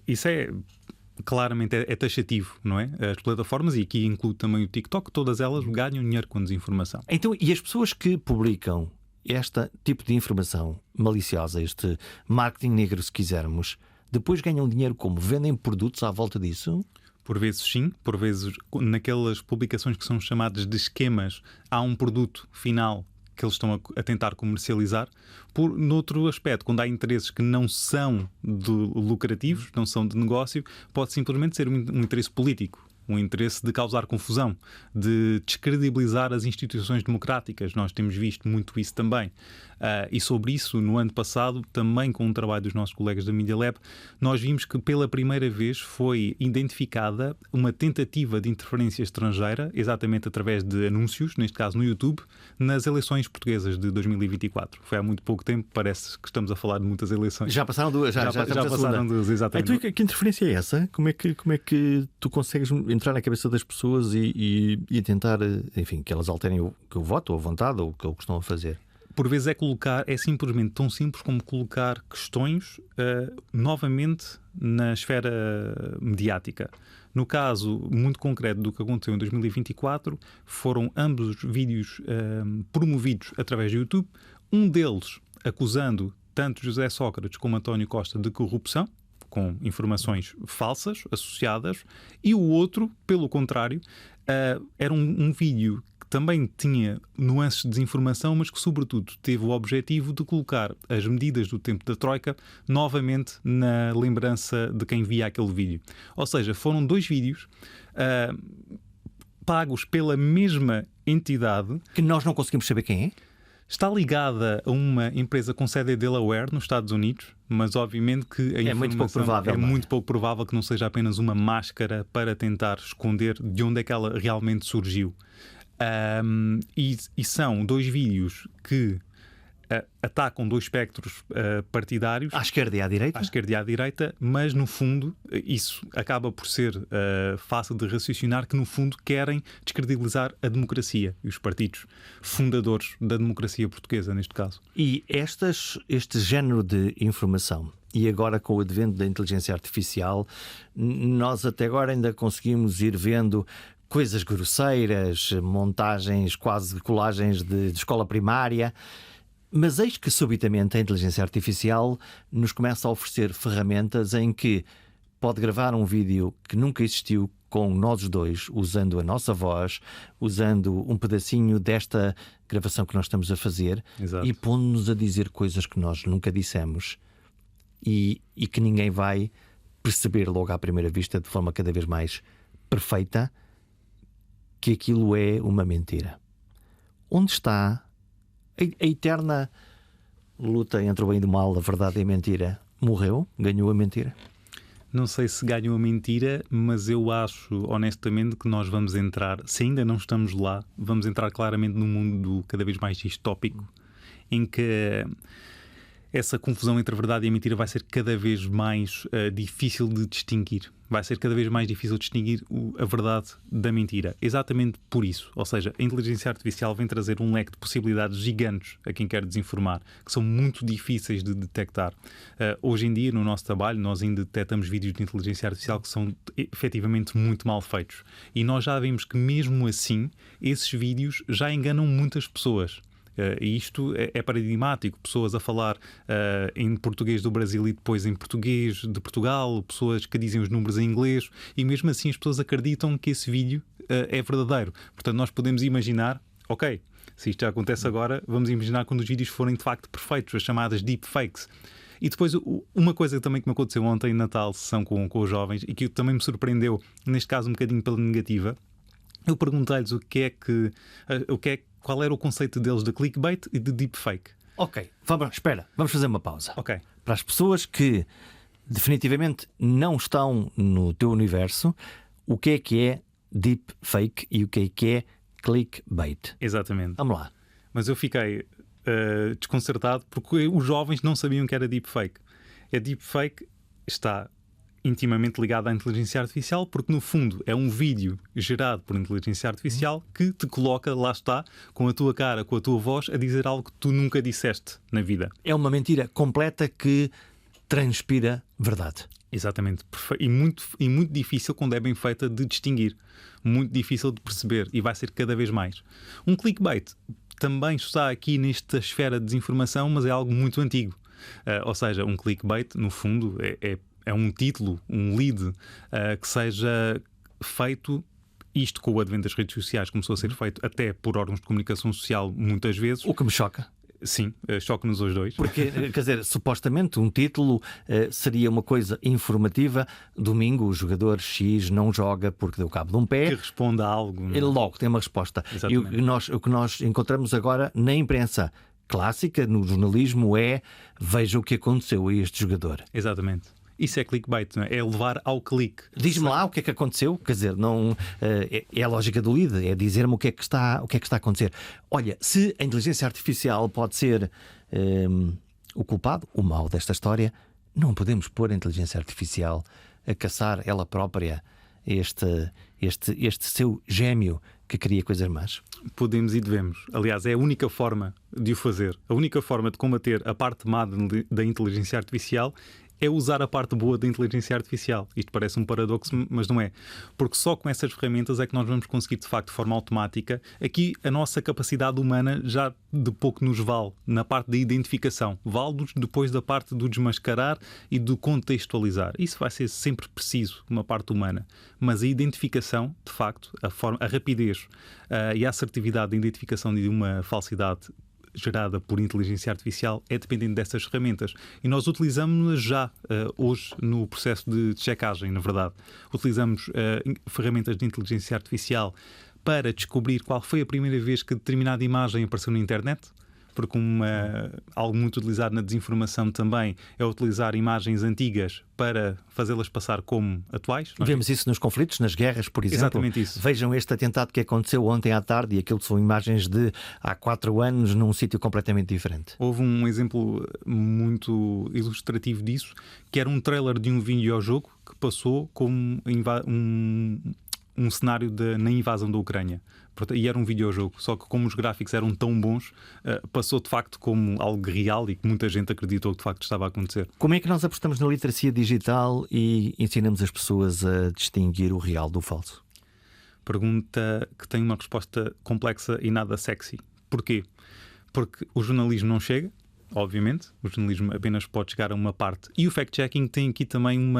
Isso é claramente é taxativo, não é? As plataformas, e aqui inclui também o TikTok, todas elas ganham dinheiro com desinformação. Então, e as pessoas que publicam este tipo de informação maliciosa, este marketing negro, se quisermos, depois ganham dinheiro como? Vendem produtos à volta disso? Por vezes sim, por vezes naquelas publicações que são chamadas de esquemas, há um produto final que eles estão a tentar comercializar. Noutro aspecto, quando há interesses que não são lucrativos, não são de negócio, pode simplesmente ser um interesse político. um interesse de causar confusão, de descredibilizar as instituições democráticas. Nós temos visto muito isso também. E sobre isso, no ano passado, também com o trabalho dos nossos colegas da Media Lab, nós vimos que pela primeira vez foi identificada uma tentativa de interferência estrangeira, exatamente através de anúncios, neste caso no YouTube, nas eleições portuguesas de 2024. Foi há muito pouco tempo, parece que estamos a falar de muitas eleições. Já passaram duas, já passaram duas, exatamente. Então, que interferência é essa? Como é que tu consegues entrar na cabeça das pessoas e tentar, enfim, que elas alterem o voto, ou a vontade, ou o que eles estão a fazer? Por vezes é simplesmente tão simples como colocar questões novamente na esfera mediática. No caso muito concreto do que aconteceu em 2024, foram ambos os vídeos promovidos através do YouTube, um deles acusando tanto José Sócrates como António Costa de corrupção, com informações falsas associadas, e o outro, pelo contrário, era um vídeo também tinha nuances de desinformação, mas que, sobretudo, teve o objetivo de colocar as medidas do tempo da Troika novamente na lembrança de quem via aquele vídeo. Ou seja, foram dois vídeos pagos pela mesma entidade. Que nós não conseguimos saber quem é? Está ligada a uma empresa com sede em Delaware, nos Estados Unidos, mas obviamente que a muito pouco provável, muito pouco provável que não seja apenas uma máscara para tentar esconder de onde é que ela realmente surgiu. E são dois vídeos que atacam dois espectros partidários. À esquerda e à direita? À esquerda e à direita, mas no fundo isso acaba por ser fácil de raciocinar, que no fundo querem descredibilizar a democracia e os partidos fundadores da democracia portuguesa, neste caso. E este género de informação, e agora com o advento da inteligência artificial, nós até agora ainda conseguimos ir vendo coisas grosseiras, montagens, quase colagens de escola primária. Mas eis que subitamente a inteligência artificial nos começa a oferecer ferramentas em que pode gravar um vídeo que nunca existiu com nós dois, usando a nossa voz, usando um pedacinho desta gravação que nós estamos a fazer. Exato. E pondo-nos a dizer coisas que nós nunca dissemos e que ninguém vai perceber logo à primeira vista, de forma cada vez mais perfeita, que aquilo é uma mentira. Onde está a eterna luta entre o bem e o mal, a verdade e a mentira? Morreu? Ganhou a mentira? Não sei se ganham a mentira, mas eu acho honestamente que nós vamos entrar, se ainda não estamos lá, vamos entrar claramente num mundo cada vez mais distópico, em que essa confusão entre a verdade e a mentira vai ser cada vez mais difícil de distinguir. Vai ser cada vez mais difícil distinguir a verdade da mentira. Exatamente por isso. Ou seja, a inteligência artificial vem trazer um leque de possibilidades gigantes a quem quer desinformar, que são muito difíceis de detectar. Hoje em dia, no nosso trabalho, nós ainda detectamos vídeos de inteligência artificial que são efetivamente muito mal feitos. E nós já vimos que, mesmo assim, esses vídeos já enganam muitas pessoas. E isto é paradigmático. Pessoas a falar em português do Brasil e depois em português de Portugal, pessoas que dizem os números em inglês, e mesmo assim as pessoas acreditam que esse vídeo é verdadeiro. Portanto, nós podemos imaginar, ok, se isto já acontece agora, vamos imaginar quando os vídeos forem de facto perfeitos, as chamadas deepfakes. E depois, uma coisa também que me aconteceu ontem em Natal, sessão com os jovens, e que também me surpreendeu, neste caso um bocadinho pela negativa, eu perguntei-lhes qual era o conceito deles de clickbait e de deepfake. Ok, vamos fazer uma pausa. Ok. Para as pessoas que definitivamente não estão no teu universo, o que é deepfake e o que é clickbait? Exatamente. Vamos lá. Mas eu fiquei desconcertado porque os jovens não sabiam que era deepfake. A deepfake está intimamente ligado à inteligência artificial, porque no fundo é um vídeo gerado por inteligência artificial que te coloca, lá está, com a tua cara, com a tua voz, a dizer algo que tu nunca disseste na vida. É uma mentira completa que transpira verdade. Exatamente. E muito difícil, quando é bem feita, de distinguir. Muito difícil de perceber, e vai ser cada vez mais. Um clickbait também está aqui nesta esfera de desinformação, mas é algo muito antigo. Ou seja, um clickbait, no fundo, é um título, um lead que seja feito, isto com o advento das redes sociais começou a ser feito até por órgãos de comunicação social muitas vezes. O que me choca. Sim, choque-nos os dois. Porque, quer dizer, supostamente um título seria uma coisa informativa. Domingo o jogador X não joga porque deu cabo de um pé. Que responda a algo. Ele logo tem uma resposta. E o que nós encontramos agora na imprensa clássica, no jornalismo, é: veja o que aconteceu a este jogador. Exatamente. Isso é clickbait, não é? É levar ao clique. Diz-me lá o que é que aconteceu. Quer dizer, não, é a lógica do lead, é dizer-me o que é que está a acontecer. Olha, se a inteligência artificial pode ser o culpado, o mau desta história, não podemos pôr a inteligência artificial a caçar ela própria este seu gêmeo que cria coisas más. Podemos e devemos. Aliás, é a única forma de o fazer. A única forma de combater a parte má da inteligência artificial é usar a parte boa da inteligência artificial. Isto parece um paradoxo, mas não é. Porque só com essas ferramentas é que nós vamos conseguir, de facto, de forma automática. Aqui a nossa capacidade humana já de pouco nos vale na parte da identificação. Vale-nos depois da parte do desmascarar e do contextualizar. Isso vai ser sempre preciso, uma parte humana. Mas a identificação, de facto, a rapidez e a assertividade da identificação de uma falsidade gerada por inteligência artificial é dependente dessas ferramentas. E nós utilizamos-nas já hoje no processo de checagem, na verdade. Utilizamos ferramentas de inteligência artificial para descobrir qual foi a primeira vez que determinada imagem apareceu na internet. Porque algo muito utilizado na desinformação também é utilizar imagens antigas para fazê-las passar como atuais. Vemos isso nos conflitos, nas guerras, por exemplo. Exatamente isso. Vejam este atentado que aconteceu ontem à tarde e aquilo são imagens de há 4 anos num sítio completamente diferente. Houve um exemplo muito ilustrativo disso, que era um trailer de um videojogo que passou como um cenário na invasão da Ucrânia. E era um videojogo, só que como os gráficos eram tão bons, passou de facto como algo real e que muita gente acreditou que de facto estava a acontecer. Como é que nós apostamos na literacia digital e ensinamos as pessoas a distinguir o real do falso? Pergunta que tem uma resposta complexa e nada sexy. Porquê? Porque o jornalismo não chega, obviamente, o jornalismo apenas pode chegar a uma parte. E o fact-checking tem aqui também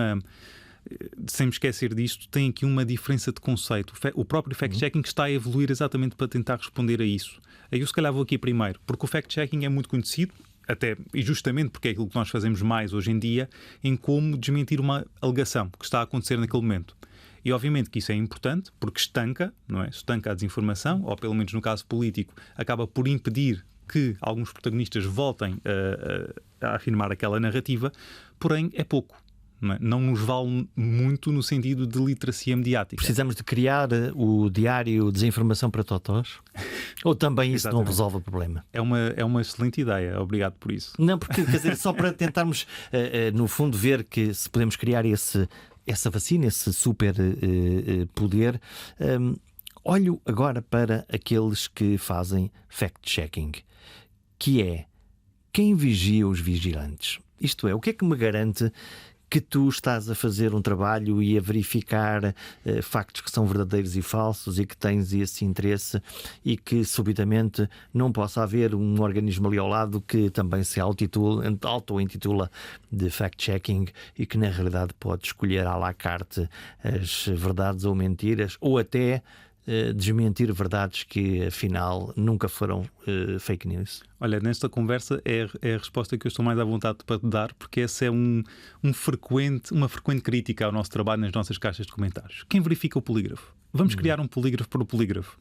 sem me esquecer disto, tem aqui uma diferença de conceito. O próprio fact-checking está a evoluir exatamente para tentar responder a isso. Aí eu se calhar vou aqui primeiro, porque o fact-checking é muito conhecido, até e justamente porque é aquilo que nós fazemos mais hoje em dia, em como desmentir uma alegação que está a acontecer naquele momento. E obviamente que isso é importante, porque estanca, não é? Estanca a desinformação, ou pelo menos no caso político, acaba por impedir que alguns protagonistas voltem a afirmar aquela narrativa, porém é pouco. Não nos vale muito no sentido de literacia mediática. Precisamos de criar o diário Desinformação para Totós? Ou também isso não resolve o problema? É uma excelente ideia, obrigado por isso. Não, porque quer dizer, só para tentarmos no fundo ver que se podemos criar essa vacina, esse super poder. Olho agora para aqueles que fazem fact-checking, que é quem vigia os vigilantes. Isto é, o que é que me garante que tu estás a fazer um trabalho e a verificar factos que são verdadeiros e falsos e que tens esse interesse e que subitamente não possa haver um organismo ali ao lado que também se auto-intitula de fact-checking e que na realidade pode escolher à la carte as verdades ou mentiras ou até desmentir verdades que afinal nunca foram fake news? Olha, nesta conversa é a resposta que eu estou mais à vontade para te dar, porque essa é uma frequente crítica ao nosso trabalho nas nossas caixas de comentários. Quem verifica o polígrafo? Vamos criar um polígrafo para o polígrafo.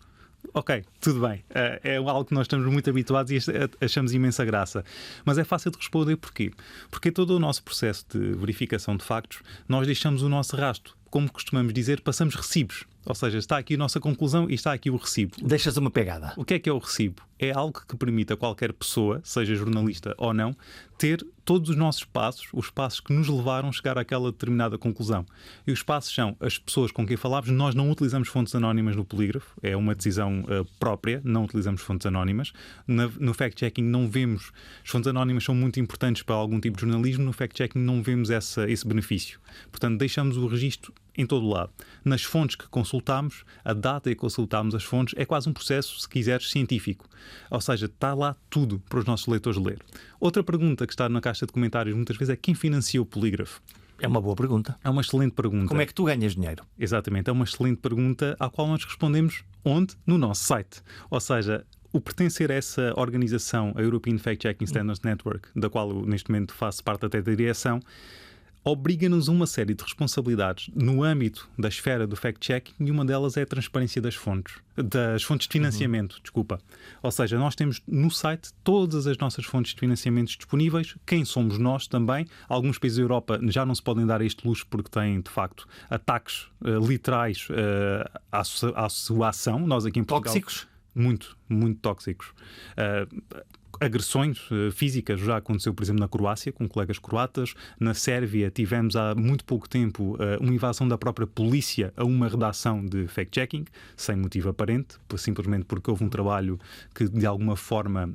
Ok, tudo bem. É algo que nós estamos muito habituados e achamos imensa graça. Mas é fácil de responder porquê? Porque todo o nosso processo de verificação de factos, nós deixamos o nosso rastro. Como costumamos dizer, passamos recibos. Ou seja, está aqui a nossa conclusão e está aqui o recibo. Deixas uma pegada. O que é o recibo? É algo que permite a qualquer pessoa, seja jornalista ou não, ter todos os nossos passos, os passos que nos levaram a chegar àquela determinada conclusão. E os passos são as pessoas com quem falávamos. Nós não utilizamos fontes anónimas no polígrafo, é uma decisão própria, não utilizamos fontes anónimas. No fact-checking não vemos, as fontes anónimas são muito importantes para algum tipo de jornalismo, no fact-checking não vemos esse benefício. Portanto, deixamos o registro em todo o lado. Nas fontes que consultamos, a data em que consultamos as fontes é quase um processo, se quiseres, científico. Ou seja, está lá tudo para os nossos leitores ler. Outra pergunta que está na caixa de comentários muitas vezes é quem financia o polígrafo? É uma boa pergunta. É uma excelente pergunta. Como é que tu ganhas dinheiro? Exatamente, é uma excelente pergunta à qual nós respondemos onde? No nosso site. Ou seja, o pertencer a essa organização, a European Fact-Checking Standards Network, da qual eu neste momento faço parte até da direção, obriga-nos a uma série de responsabilidades no âmbito da esfera do fact-checking, e uma delas é a transparência das fontes de financiamento, desculpa. Ou seja, nós temos no site todas as nossas fontes de financiamento disponíveis, quem somos nós também. Alguns países da Europa já não se podem dar este luxo porque têm, de facto, ataques literais à sua ação. Nós aqui em Portugal... Tóxicos? Muito, muito tóxicos. Agressões físicas já aconteceu, por exemplo, na Croácia, com colegas croatas. Na Sérvia tivemos há muito pouco tempo uma invasão da própria polícia a uma redação de fact-checking, sem motivo aparente, simplesmente porque houve um trabalho que de alguma forma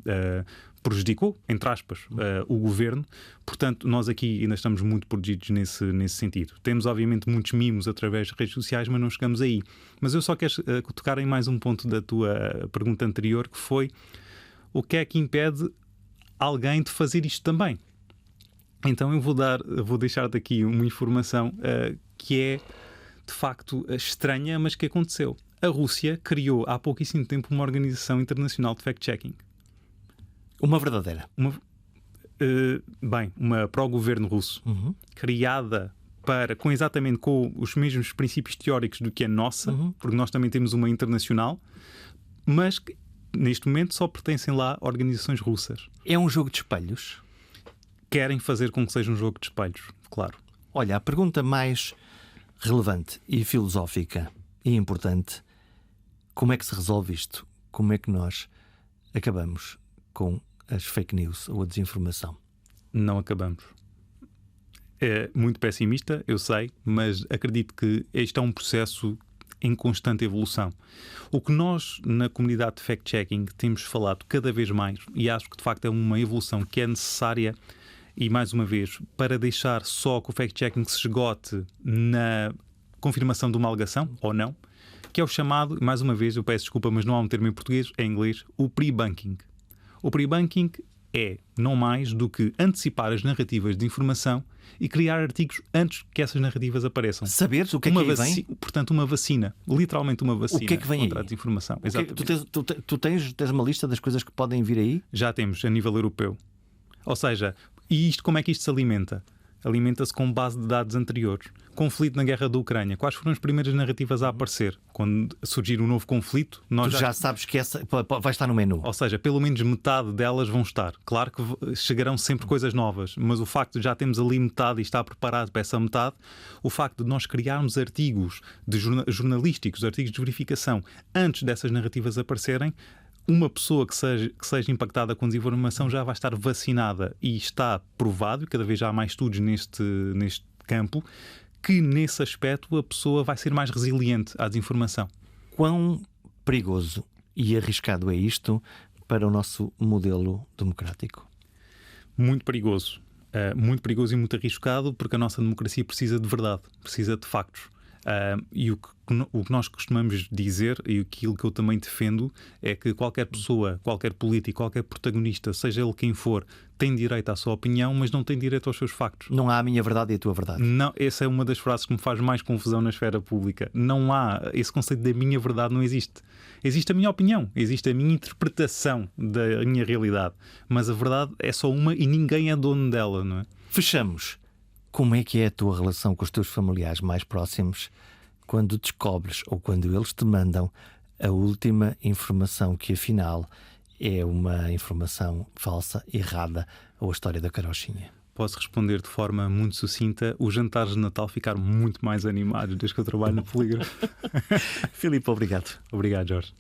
prejudicou, entre aspas, o governo. Portanto, nós aqui ainda estamos muito protegidos nesse sentido. Temos, obviamente, muitos mimos através de redes sociais, mas não chegamos aí. Mas eu só quero tocar em mais um ponto da tua pergunta anterior, que foi: o que é que impede alguém de fazer isto também? Então eu vou deixar-te aqui uma informação que é, de facto, estranha, mas que aconteceu. A Rússia criou há pouquíssimo tempo uma organização internacional de fact-checking. Uma verdadeira. Uma pró-governo russo, criada exatamente com os mesmos princípios teóricos do que a nossa, porque nós também temos uma internacional, mas que neste momento só pertencem lá organizações russas. É um jogo de espelhos? Querem fazer com que seja um jogo de espelhos, claro. Olha, a pergunta mais relevante e filosófica e importante: como é que se resolve isto? Como é que nós acabamos com as fake news ou a desinformação? Não acabamos. É muito pessimista, eu sei, mas acredito que este é um processo em constante evolução. O que nós, na comunidade de fact-checking, temos falado cada vez mais, e acho que de facto é uma evolução que é necessária, e mais uma vez, para deixar só que o fact-checking se esgote na confirmação de uma alegação, ou não, que é o chamado, mais uma vez, eu peço desculpa, mas não há um termo em português, é em inglês, o pre-bunking. O pre-bunking é não mais do que antecipar as narrativas de informação e criar artigos antes que essas narrativas apareçam. Saberes o que é que aí vem? Portanto, uma vacina. Literalmente uma vacina. O que é que vem contra aí? A desinformação. Tu tens uma lista das coisas que podem vir aí? Já temos, a nível europeu. Ou seja, e isto, como é que isto se alimenta? Alimenta-se com base de dados anteriores. Conflito na guerra da Ucrânia. Quais foram as primeiras narrativas a aparecer? Quando surgir um novo conflito, Tu já sabes que essa vai estar no menu. Ou seja, pelo menos metade delas vão estar. Claro que chegarão sempre coisas novas, mas o facto de já termos ali metade e estar preparado para essa metade, o facto de nós criarmos artigos jornalísticos, artigos de verificação, antes dessas narrativas aparecerem, uma pessoa que seja impactada com desinformação já vai estar vacinada, e está provado, e cada vez já há mais estudos neste campo, que nesse aspecto a pessoa vai ser mais resiliente à desinformação. Quão perigoso e arriscado é isto para o nosso modelo democrático? Muito perigoso. Muito perigoso e muito arriscado, porque a nossa democracia precisa de verdade, precisa de factos. E o que nós costumamos dizer, e aquilo que eu também defendo, é que qualquer pessoa, qualquer político, qualquer protagonista, seja ele quem for, tem direito à sua opinião, mas não tem direito aos seus factos. Não há a minha verdade e a tua verdade. Não, essa é uma das frases que me faz mais confusão na esfera pública. Não há, esse conceito da minha verdade não existe. Existe a minha opinião, existe a minha interpretação da minha realidade, mas a verdade é só uma e ninguém é dono dela, não é? Fechamos. Como é que é a tua relação com os teus familiares mais próximos quando descobres ou quando eles te mandam a última informação que afinal é uma informação falsa, errada, ou a história da carochinha? Posso responder de forma muito sucinta. Os jantares de Natal ficaram muito mais animados desde que eu trabalho no Polígrafo. Filipe, obrigado. Obrigado, Jorge.